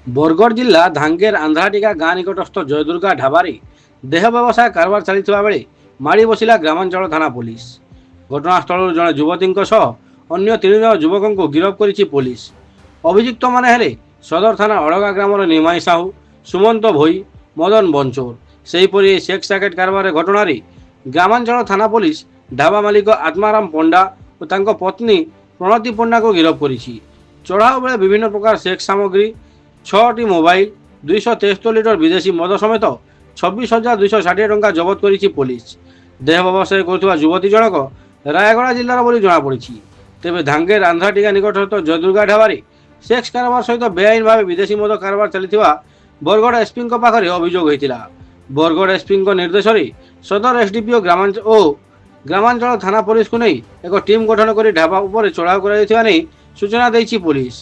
বরগড় জিলা ধাঙ্গের আন্ধ্রাটিকা গাঁ নিকটস্থ জয়দুর্গা ঢাবারে দেহ ব্যবসায় কারবার চালিଥିବା ବେଳେ ମାଡ଼ି ବସିଲା ଗ୍ରାମାଞ୍ଚଳ ଥାନା ପୋଲିସ। ଘଟଣାସ୍ଥଳରୁ ଜଣେ ଯୁବତୀଙ୍କ ସହ ଅନ୍ୟ 3 ଜଣ ଯୁବକଙ୍କୁ ଗିରଫ କରିଛି ପୋଲିସ। ଅଭିଯୁକ୍ତମାନେ ହେଲେ ସଦର ଥାନା ଅଳଗା ଗ୍ରାମର ନିମାଇ ସାହୁ, ସୁମନ୍ତ ଭୋଇ, ମଦନ ବଞ୍ଚୋର। ସେହିପରି ଏହି ସେକ୍ସ ରାକେଟ କାରବାର ଘଟଣାରେ ଗ୍ରାମାଞ୍ଚଳ ଥାନା ପୋଲିସ ଢାବା ମାଲିକ ଆତ୍ମାରାମ ପଣ୍ଡା ଓ ତାଙ୍କ ପତ୍ନୀ ପ୍ରଣତି ପଣ୍ଡାଙ୍କୁ ଗିରଫ କରିଛି। ଚଢ଼ାଉ ବେଳେ ବିଭିନ୍ନ ପ୍ରକାର ସେକ୍ସ ସାମଗ୍ରୀ, 6ଟି ମୋବାଇଲ, 273 ଲିଟର ବିଦେଶୀ ମଦ ସମେତ 26,260 ଟଙ୍କା ଜବତ କରିଛି ପୋଲିସ। ଦେହ ବ୍ୟବସାୟ କରୁଥିବା ଯୁବତୀ ଜଣକ ରାୟଗଡ଼ା ଜିଲ୍ଲାର ବୋଲି ଜଣାପଡ଼ିଛି। ତେବେ ଧାଙ୍ଗେର ଆନ୍ଧ୍ରାଟିକା ନିକଟସ୍ଥ ଜୟଦୁର୍ଗା ଢାବାରେ ସେକ୍ସ କାରବାର ସହିତ ବେଆଇନ ଭାବେ ବିଦେଶୀ ମଦ କାରବାର ଚାଲିଥିବା ବରଗଡ଼ ଏସ୍ପିଙ୍କ ପାଖରେ ଅଭିଯୋଗ ହୋଇଥିଲା। ବରଗଡ଼ ଏସ୍ପିଙ୍କ ନିର୍ଦ୍ଦେଶରେ ସଦର ଏସ୍ଡିପିଓ ଗ୍ରାମାଞ୍ଚଳ ଥାନା ପୋଲିସକୁ ନେଇ ଏକ ଟିମ୍ ଗଠନ କରି ଢାବା ଉପରେ ଚଢ଼ାଉ କରାଯାଇଥିବା ନେଇ ସୂଚନା ଦେଇଛି ପୋଲିସ।